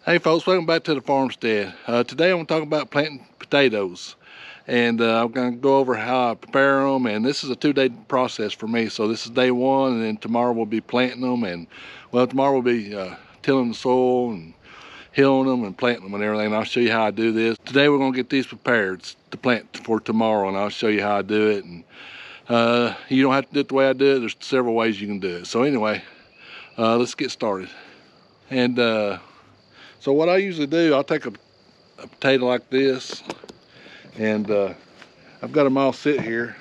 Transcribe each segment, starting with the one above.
Hey folks, welcome back to the farmstead. Today I'm going to talk about planting potatoes, and I'm going to go over how I prepare them. And this is a 2-day process for me. So this is day one, and then tomorrow we'll be planting them, and well, tomorrow we'll be tilling the soil and hilling them and planting them and everything. And I'll show you how I do this. Today we're going to get these prepared to plant for tomorrow, and I'll show you how I do it. And you don't have to do it the way I do it. There's several ways you can do it. So anyway, let's get started. And so what I usually do, I'll take a potato like this, and I've got them all sit here.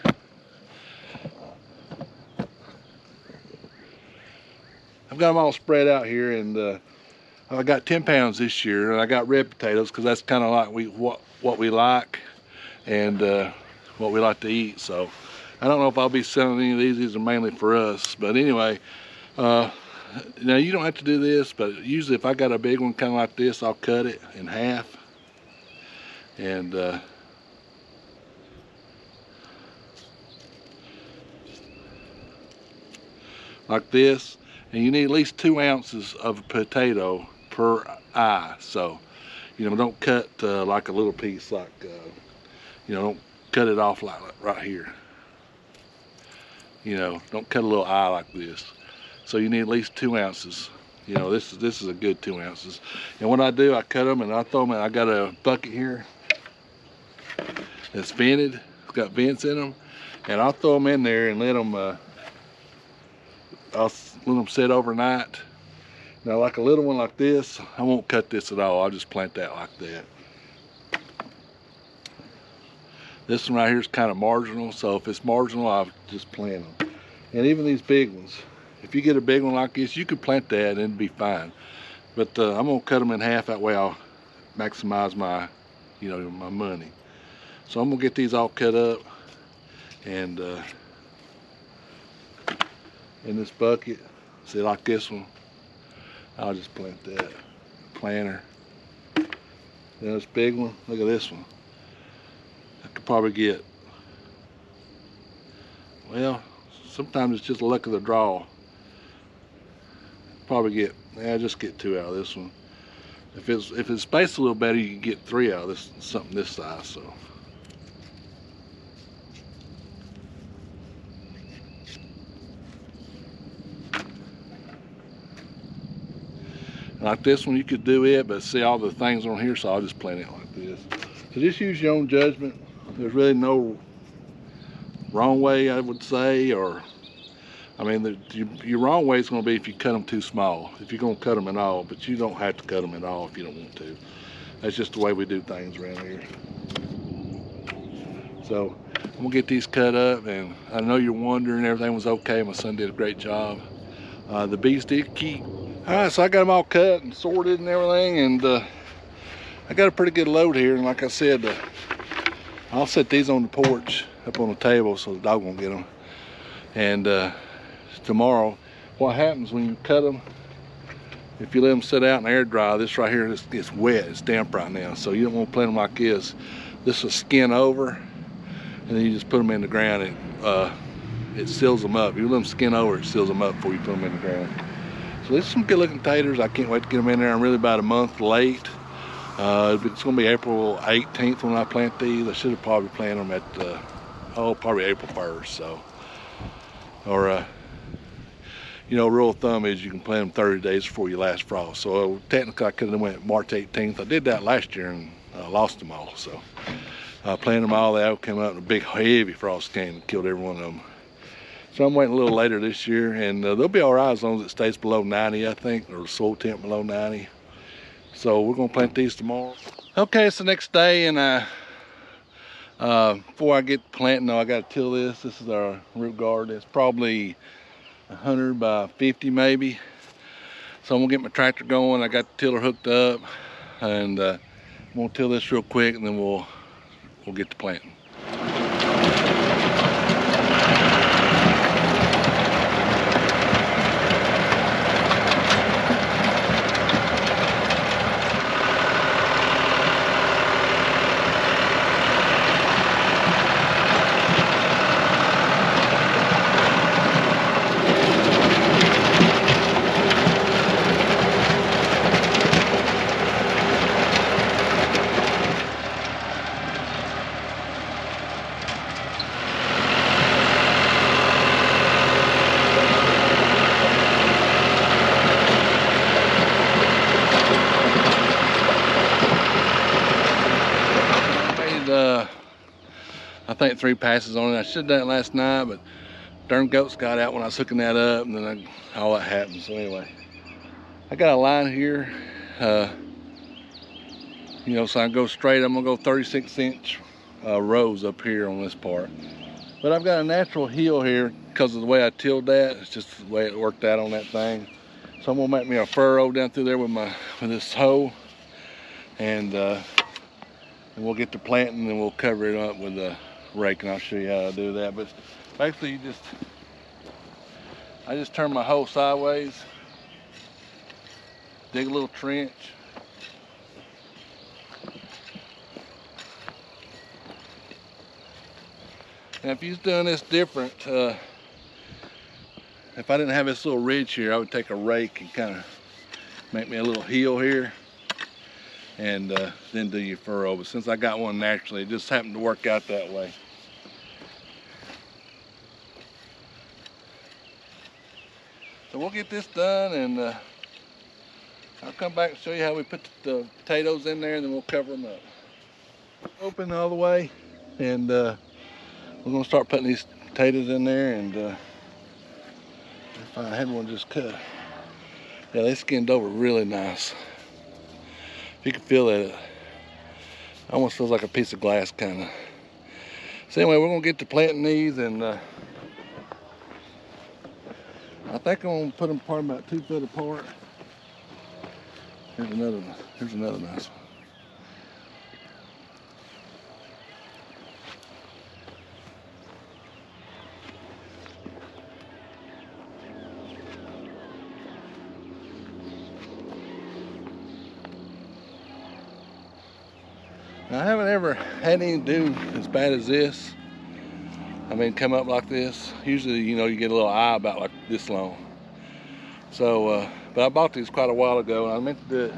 I've got them all spread out here, and I got 10 pounds this year, and I got red potatoes because that's kind of like what we like and what we like to eat. So I don't know if I'll be selling any of these. These are mainly for us, but anyway. Now you don't have to do this, but usually if I got a big one kind of like this, I'll cut it in half, and like this. And you need at least 2 ounces of potato per eye. So, you know, don't cut like a little piece, like you know, don't cut it off like right here. You know, don't cut a little eye like this. So you need at least 2 ounces. You know, this is a good 2 ounces. And what I do, I cut them and I throw them in. I got a bucket here that's vented. It's got vents in them, and I'll throw them in there and let them. I'll let them sit overnight. Now, like a little one like this, I won't cut this at all. I'll just plant that like that. This one right here is kind of marginal, so if it's marginal, I'll just plant them. And even these big ones. If you get a big one like this, you could plant that and it'd be fine. But I'm gonna cut them in half, that way I'll maximize my, you know, my money. So I'm gonna get these all cut up, and in this bucket, see, like this one, I'll just plant that planter. Then this big one, look at this one. I could probably get, well, sometimes it's just the luck of the draw. Probably get, just get 2 out of this one. If it's spaced a little better, you can get 3 out of this, something this size. So like this one, you could do it, but see all the things on here, so I'll just plant it like this. So just use your own judgment. There's really no wrong way, I would say, or I mean, your wrong way is going to be if you cut them too small. If you're going to cut them at all, but you don't have to cut them at all if you don't want to. That's just the way we do things around here. So I'm gonna get these cut up, and I know you're wondering everything was okay. My son did a great job. The bees did keep. All right, so I got them all cut and sorted and everything, and I got a pretty good load here. And like I said, I'll set these on the porch up on the table so the dog won't get them. And tomorrow, what happens when you cut them, if you let them sit out and air dry, this right here it's wet, it's damp right now, so you don't want to plant them like this. This will skin over, and then you just put them in the ground, and it seals them up. You let them skin over, it seals them up before you put them in the ground. So these are some good looking taters. I can't wait to get them in there. I'm really about a month late. It's going to be April 18th when I plant these. I should have probably planted them at probably April 1st. So, or you know, rule of thumb is you can plant them 30 days before your last frost. So technically I could have went March 18th. I did that last year and lost them all. So I planted them all. They all came out, and a big heavy frost came and killed every one of them. So I'm waiting a little later this year, and they'll be all right as long as it stays below 90, I think, or the soil temp below 90. So we're gonna plant these tomorrow. Okay, it's the next day, and before I get planting, I gotta till this. This is our root garden. It's probably 100 by 50 maybe. So I'm gonna get my tractor going. I got the tiller hooked up, and I'm gonna till this real quick, and then we'll get to planting. I think 3 passes on it. I should have done it last night, but darn goats got out when I was hooking that up, and then all that happened. So anyway, I got a line here, you know, so I go straight. I'm gonna go 36-inch rows up here on this part. But I've got a natural heel here because of the way I tilled that. It's just the way it worked out on that thing. So I'm gonna make me a furrow down through there with this hoe, and we'll get to planting, and we'll cover it up with a rake, and I'll show you how to do that. But basically, I just turn my hoe sideways, dig a little trench, and if you're doing this different, if I didn't have this little ridge here, I would take a rake and kind of make me a little heel here, and then do your furrow. But since I got one naturally, it just happened to work out that way. So we'll get this done, and I'll come back and show you how we put the potatoes in there, and then we'll cover them up. Open all the way, and we're gonna start putting these potatoes in there. And if I had one just cut, yeah, they skinned over really nice. You can feel that it almost feels like a piece of glass, kind of. So anyway, we're gonna get to planting these, and I think I'm gonna put them probably about 2 foot apart. Here's another one. Here's another nice one. Now, I haven't ever had any do as bad as this. I mean, come up like this. Usually, you know, you get a little eye about like this long. So, but I bought these quite a while ago, and I meant to do it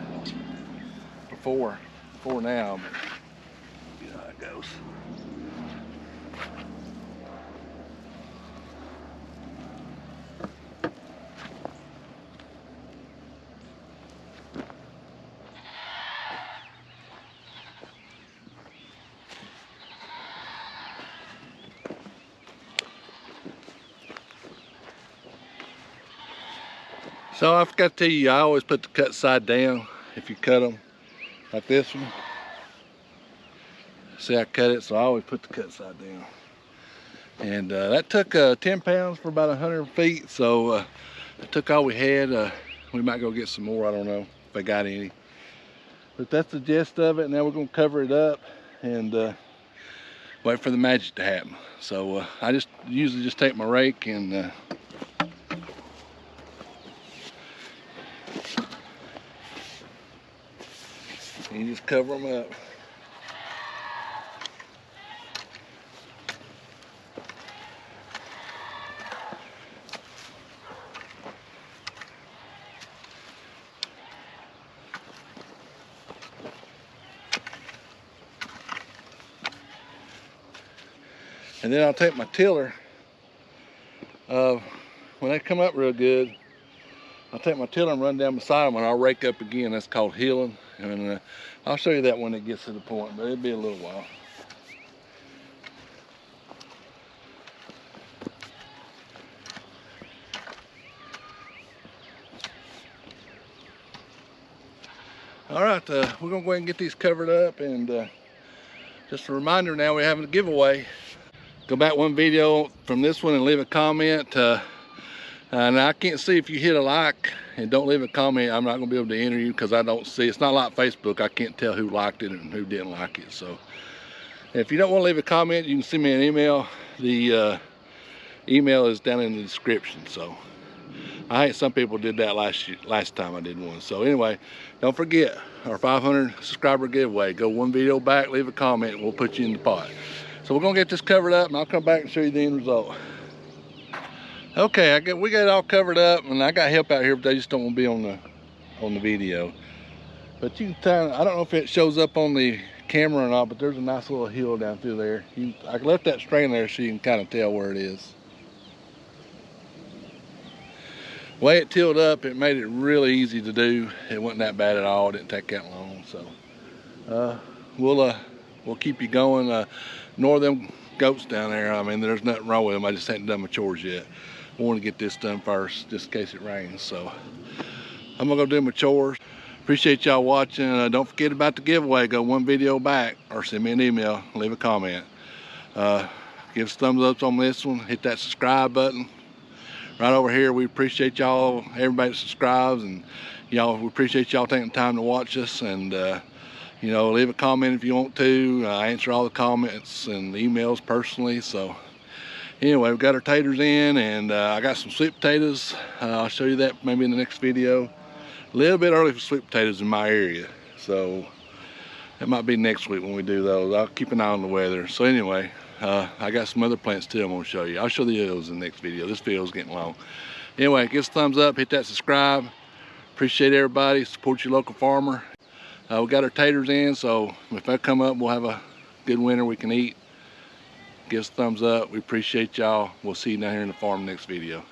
before now, but you know how it goes. So I forgot to tell you, I always put the cut side down if you cut them like this one. See, I cut it, so I always put the cut side down. And that took 10 pounds for about 100 feet, so it took all we had. We might go get some more, I don't know if I got any. But that's the gist of it. Now we're gonna cover it up and wait for the magic to happen. So I usually just take my rake and you just cover them up. And then I'll take my tiller. When they come up real good, I'll take my tiller and run down beside them, and I'll rake up again. That's called healing. And I'll show you that when it gets to the point, but it'll be a little while. All right, we're gonna go ahead and get these covered up, and just a reminder now, we're having a giveaway. Go back one video from this one and leave a comment. And I can't see if you hit a like and don't leave a comment. I'm not gonna be able to enter you because I don't see. It's not like Facebook. I can't tell who liked it and who didn't like it. So if you don't want to leave a comment, you can send me an email. The email is down in the description. So I think some people did that last time I did one. So anyway, don't forget our 500 subscriber giveaway. Go one video back, leave a comment, and we'll put you in the pot. So we're gonna get this covered up, and I'll come back and show you the end result. Okay, we got it all covered up, and I got help out here, but they just don't want to be on the video. But you can I don't know if it shows up on the camera or not, but there's a nice little hill down through there. I left that string there so you can kind of tell where it is. The way it tilled up, it made it really easy to do. It wasn't that bad at all. It didn't take that long. So we'll keep you going. Nor them goats down there. I mean, there's nothing wrong with them. I just hadn't done my chores yet. I want to get this done first, just in case it rains. So I'm gonna go do my chores. Appreciate y'all watching. Don't forget about the giveaway. Go one video back or send me an email, leave a comment. Give us a thumbs up on this one. Hit that subscribe button right over here. We appreciate y'all, everybody that subscribes, and y'all, we appreciate y'all taking the time to watch us. And you know, leave a comment if you want to. I answer all the comments and emails personally. So anyway, we've got our taters in, and I got some sweet potatoes. I'll show you that maybe in the next video. A little bit early for sweet potatoes in my area, so it might be next week when we do those. I'll keep an eye on the weather. So anyway, I got some other plants too I'm gonna show you. I'll show the others in the next video. This video's getting long. Anyway, give us a thumbs up, hit that subscribe. Appreciate everybody. Support your local farmer. We got our taters in, so if they come up, we'll have a good winter we can eat. Give us a thumbs up. We appreciate y'all. We'll see you down here in the farm next video.